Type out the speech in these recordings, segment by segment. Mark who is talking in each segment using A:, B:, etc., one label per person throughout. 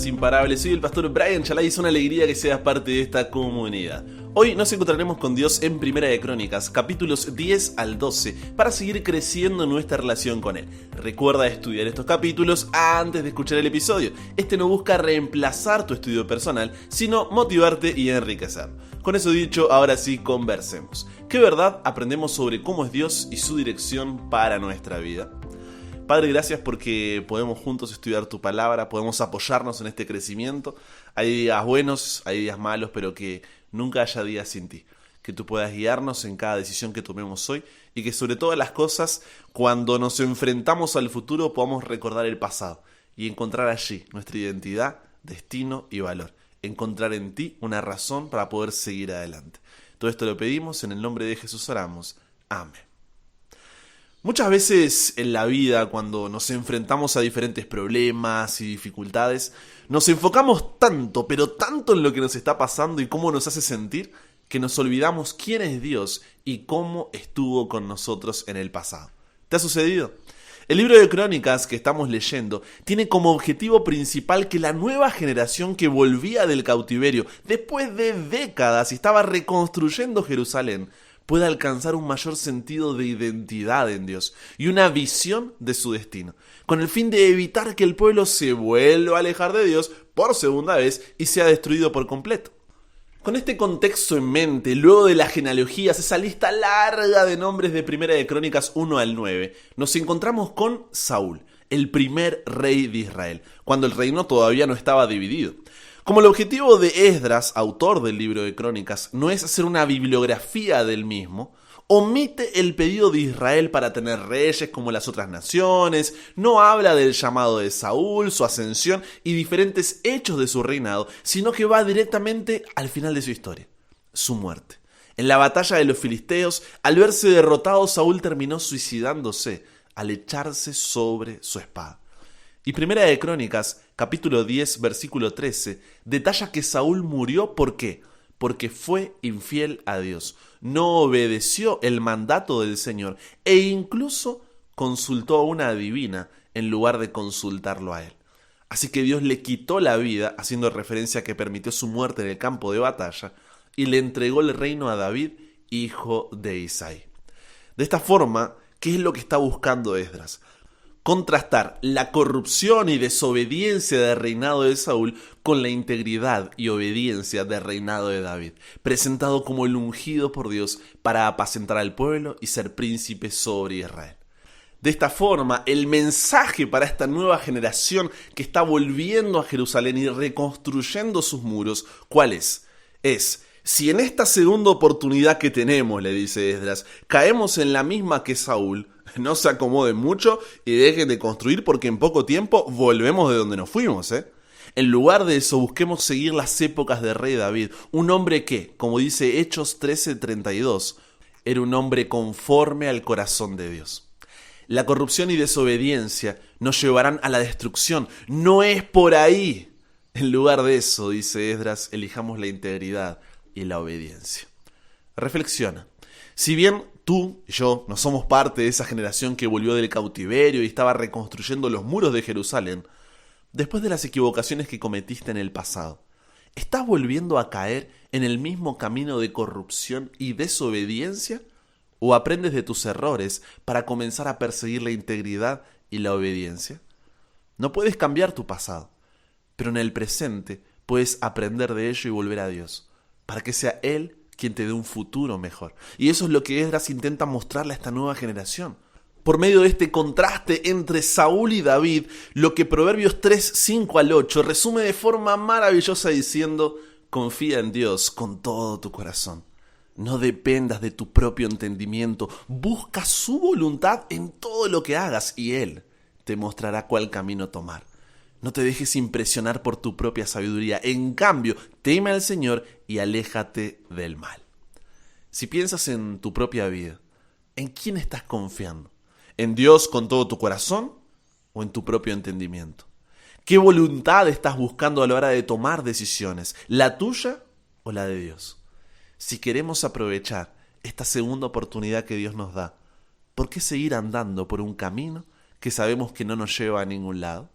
A: Podcast Imparable. Soy el pastor Brian Chalai y es una alegría que seas parte de esta comunidad. Hoy nos encontraremos con Dios en Primera de Crónicas, capítulos 10 al 12, para seguir creciendo nuestra relación con Él. Recuerda estudiar estos capítulos antes de escuchar el episodio. Este no busca reemplazar tu estudio personal, sino motivarte y enriquecer. Con eso dicho, ahora sí, conversemos. ¿Qué verdad aprendemos sobre cómo es Dios y su dirección para nuestra vida? Padre, gracias porque podemos juntos estudiar tu palabra, podemos apoyarnos en este crecimiento. Hay días buenos, hay días malos, pero que nunca haya días sin ti. Que tú puedas guiarnos en cada decisión que tomemos hoy y que sobre todas las cosas, cuando nos enfrentamos al futuro, podamos recordar el pasado y encontrar allí nuestra identidad, destino y valor. Encontrar en ti una razón para poder seguir adelante. Todo esto lo pedimos, en el nombre de Jesús oramos. Amén. Muchas veces en la vida, cuando nos enfrentamos a diferentes problemas y dificultades, nos enfocamos tanto, pero tanto en lo que nos está pasando y cómo nos hace sentir, que nos olvidamos quién es Dios y cómo estuvo con nosotros en el pasado. ¿Te ha sucedido? El libro de Crónicas que estamos leyendo tiene como objetivo principal que la nueva generación que volvía del cautiverio, después de décadas y estaba reconstruyendo Jerusalén, pueda alcanzar un mayor sentido de identidad en Dios y una visión de su destino, con el fin de evitar que el pueblo se vuelva a alejar de Dios por segunda vez y sea destruido por completo. Con este contexto en mente, luego de las genealogías, esa lista larga de nombres de Primera de Crónicas 1 al 9, nos encontramos con Saúl, el primer rey de Israel, cuando el reino todavía no estaba dividido. Como el objetivo de Esdras, autor del libro de Crónicas, no es hacer una bibliografía del mismo, omite el pedido de Israel para tener reyes como las otras naciones, no habla del llamado de Saúl, su ascensión y diferentes hechos de su reinado, sino que va directamente al final de su historia, su muerte. En la batalla de los filisteos, al verse derrotado, Saúl terminó suicidándose al echarse sobre su espada. Y Primera de Crónicas, capítulo 10, versículo 13, detalla que Saúl murió ¿por qué? Porque fue infiel a Dios, no obedeció el mandato del Señor e incluso consultó a una adivina en lugar de consultarlo a él. Así que Dios le quitó la vida, haciendo referencia a que permitió su muerte en el campo de batalla, y le entregó el reino a David, hijo de Isaí. De esta forma, ¿qué es lo que está buscando Esdras? Contrastar la corrupción y desobediencia del reinado de Saúl con la integridad y obediencia del reinado de David, presentado como el ungido por Dios para apacentar al pueblo y ser príncipe sobre Israel. De esta forma, el mensaje para esta nueva generación que está volviendo a Jerusalén y reconstruyendo sus muros, ¿cuál es? Si en esta segunda oportunidad que tenemos, le dice Esdras, caemos en la misma que Saúl, no se acomoden mucho y dejen de construir porque en poco tiempo volvemos de donde nos fuimos, En lugar de eso, busquemos seguir las épocas del rey David, un hombre que, como dice Hechos 13:32, era un hombre conforme al corazón de Dios. La corrupción y desobediencia nos llevarán a la destrucción, no es por ahí. En lugar de eso, dice Esdras, elijamos la integridad y la obediencia. Reflexiona. Si bien tú y yo no somos parte de esa generación que volvió del cautiverio y estaba reconstruyendo los muros de Jerusalén, después de las equivocaciones que cometiste en el pasado, ¿estás volviendo a caer en el mismo camino de corrupción y desobediencia? ¿O aprendes de tus errores para comenzar a perseguir la integridad y la obediencia? No puedes cambiar tu pasado, pero en el presente puedes aprender de ello y volver a Dios, para que sea Él quien te dé un futuro mejor. Y eso es lo que Esdras intenta mostrarle a esta nueva generación. Por medio de este contraste entre Saúl y David, lo que Proverbios 3, 5 al 8 resume de forma maravillosa diciendo: confía en Dios con todo tu corazón. No dependas de tu propio entendimiento. Busca su voluntad en todo lo que hagas y Él te mostrará cuál camino tomar. No te dejes impresionar por tu propia sabiduría. En cambio, teme al Señor y aléjate del mal. Si piensas en tu propia vida, ¿en quién estás confiando? ¿En Dios con todo tu corazón o en tu propio entendimiento? ¿Qué voluntad estás buscando a la hora de tomar decisiones? ¿La tuya o la de Dios? Si queremos aprovechar esta segunda oportunidad que Dios nos da, ¿por qué seguir andando por un camino que sabemos que no nos lleva a ningún lado?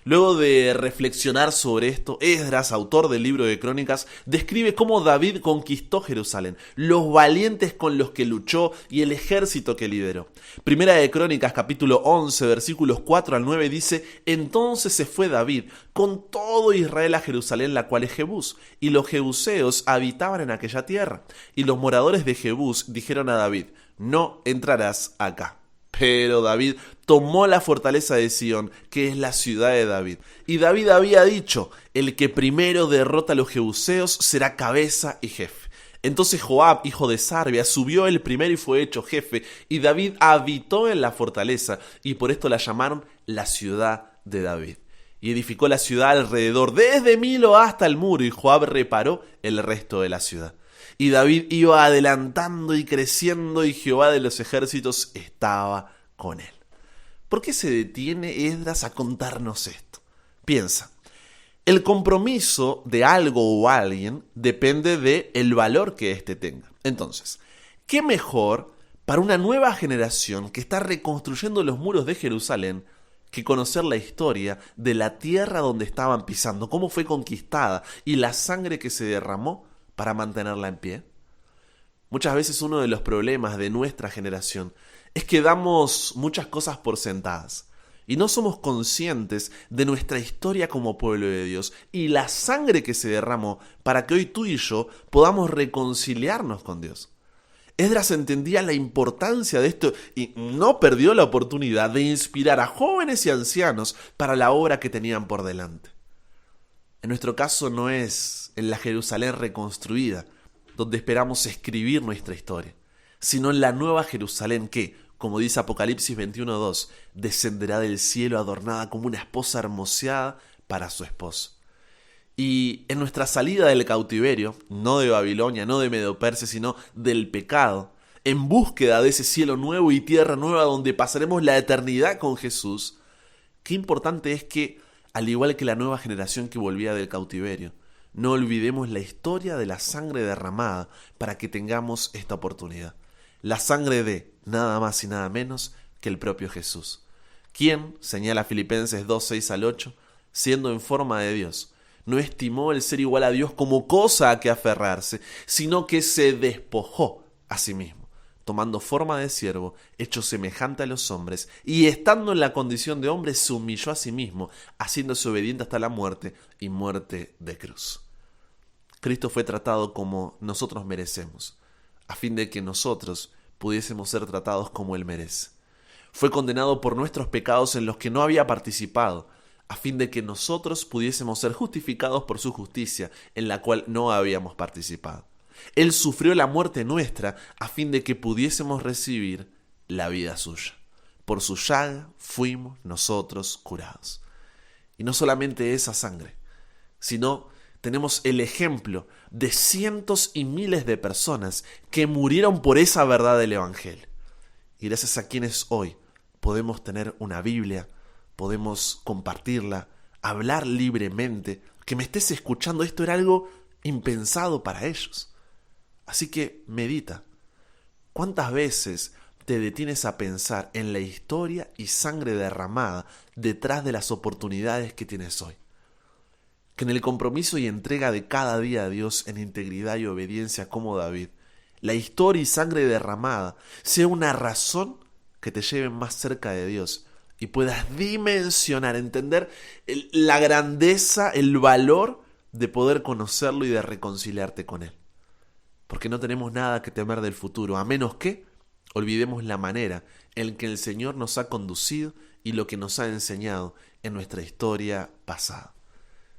A: Luego de reflexionar sobre esto, Esdras, autor del libro de Crónicas, describe cómo David conquistó Jerusalén, los valientes con los que luchó y el ejército que lideró. Primera de Crónicas, capítulo 11, versículos 4 al 9 dice: Entonces se fue David con todo Israel a Jerusalén, la cual es Jebús, y los jebuseos habitaban en aquella tierra. Y los moradores de Jebús dijeron a David: No entrarás acá. Pero David tomó la fortaleza de Sión, que es la ciudad de David. Y David había dicho: el que primero derrota a los jebuseos será cabeza y jefe. Entonces Joab, hijo de Sarvia, subió el primero y fue hecho jefe, y David habitó en la fortaleza, y por esto la llamaron la ciudad de David. Y edificó la ciudad alrededor, desde Milo hasta el muro, y Joab reparó el resto de la ciudad. Y David iba adelantando y creciendo, y Jehová de los ejércitos estaba con él. ¿Por qué se detiene Esdras a contarnos esto? Piensa, el compromiso de algo o alguien depende del valor que éste tenga. Entonces, ¿qué mejor para una nueva generación que está reconstruyendo los muros de Jerusalén que conocer la historia de la tierra donde estaban pisando, cómo fue conquistada y la sangre que se derramó para mantenerla en pie? Muchas veces uno de los problemas de nuestra generación es que damos muchas cosas por sentadas y no somos conscientes de nuestra historia como pueblo de Dios y la sangre que se derramó para que hoy tú y yo podamos reconciliarnos con Dios. Esdras entendía la importancia de esto y no perdió la oportunidad de inspirar a jóvenes y ancianos para la obra que tenían por delante. En nuestro caso no es en la Jerusalén reconstruida donde esperamos escribir nuestra historia, sino en la nueva Jerusalén que, como dice Apocalipsis 21:2, descenderá del cielo adornada como una esposa hermoseada para su esposo. Y en nuestra salida del cautiverio, no de Babilonia, no de Medo-Persia, sino del pecado, en búsqueda de ese cielo nuevo y tierra nueva donde pasaremos la eternidad con Jesús, qué importante es que, al igual que la nueva generación que volvía del cautiverio, no olvidemos la historia de la sangre derramada para que tengamos esta oportunidad. La sangre de nada más y nada menos que el propio Jesús, quien, señala Filipenses 2:6-8, siendo en forma de Dios, no estimó el ser igual a Dios como cosa a que aferrarse, sino que se despojó a sí mismo, tomando forma de siervo, hecho semejante a los hombres, y estando en la condición de hombre, se humilló a sí mismo, haciéndose obediente hasta la muerte y muerte de cruz. Cristo fue tratado como nosotros merecemos, a fin de que nosotros pudiésemos ser tratados como Él merece. Fue condenado por nuestros pecados en los que no había participado, a fin de que nosotros pudiésemos ser justificados por su justicia, en la cual no habíamos participado. Él sufrió la muerte nuestra, a fin de que pudiésemos recibir la vida suya. Por su llaga fuimos nosotros curados. Y no solamente esa sangre, sino tenemos el ejemplo de cientos y miles de personas que murieron por esa verdad del Evangelio. Y gracias a quienes hoy podemos tener una Biblia, podemos compartirla, hablar libremente. Que me estés escuchando, esto era algo impensado para ellos. Así que medita. ¿Cuántas veces te detienes a pensar en la historia y sangre derramada detrás de las oportunidades que tienes hoy? Que en el compromiso y entrega de cada día a Dios en integridad y obediencia como David, la historia y sangre derramada sea una razón que te lleve más cerca de Dios y puedas dimensionar, entender la grandeza, el valor de poder conocerlo y de reconciliarte con Él. Porque no tenemos nada que temer del futuro, a menos que olvidemos la manera en que el Señor nos ha conducido y lo que nos ha enseñado en nuestra historia pasada.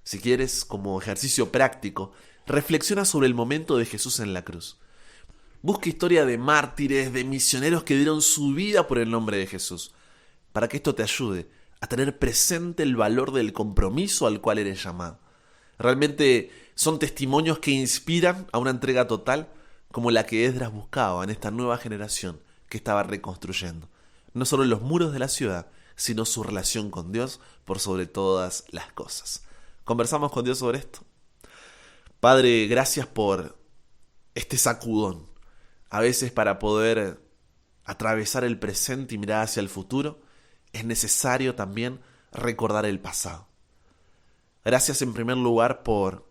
A: Si quieres, como ejercicio práctico, reflexiona sobre el momento de Jesús en la cruz. Busca historia de mártires, de misioneros que dieron su vida por el nombre de Jesús, para que esto te ayude a tener presente el valor del compromiso al cual eres llamado. Realmente son testimonios que inspiran a una entrega total como la que Esdras buscaba en esta nueva generación que estaba reconstruyendo. No solo los muros de la ciudad, sino su relación con Dios por sobre todas las cosas. ¿Conversamos con Dios sobre esto? Padre, gracias por este sacudón. A veces para poder atravesar el presente y mirar hacia el futuro, es necesario también recordar el pasado. Gracias en primer lugar por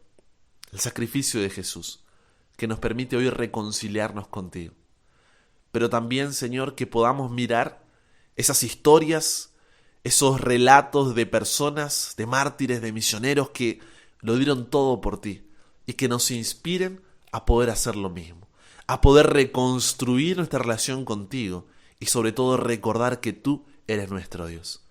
A: el sacrificio de Jesús, que nos permite hoy reconciliarnos contigo. Pero también, Señor, que podamos mirar esas historias, esos relatos de personas, de mártires, de misioneros que lo dieron todo por ti y que nos inspiren a poder hacer lo mismo, a poder reconstruir nuestra relación contigo y sobre todo recordar que tú eres nuestro Dios.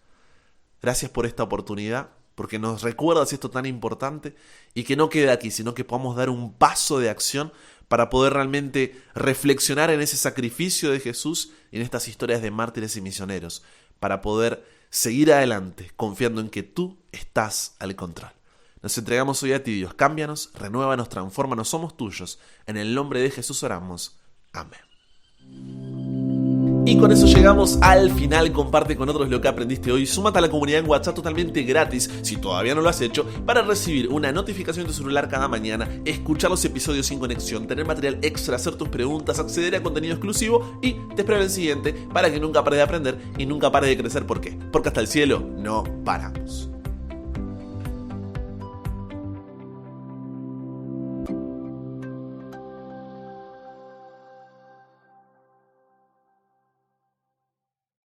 A: Gracias por esta oportunidad, porque nos recuerdas esto tan importante y que no quede aquí, sino que podamos dar un paso de acción para poder realmente reflexionar en ese sacrificio de Jesús y en estas historias de mártires y misioneros, para poder seguir adelante confiando en que tú estás al control. Nos entregamos hoy a ti, Dios. Cámbianos, renuévanos, transfórmanos, somos tuyos. En el nombre de Jesús oramos. Amén. Y con eso llegamos al final. Comparte con otros lo que aprendiste hoy. Súmate a la comunidad en WhatsApp totalmente gratis, si todavía no lo has hecho, para recibir una notificación de tu celular cada mañana, escuchar los episodios sin conexión, tener material extra, hacer tus preguntas, acceder a contenido exclusivo y te espero en el siguiente para que nunca pares de aprender y nunca pares de crecer. ¿Por qué? Porque hasta el cielo no paramos.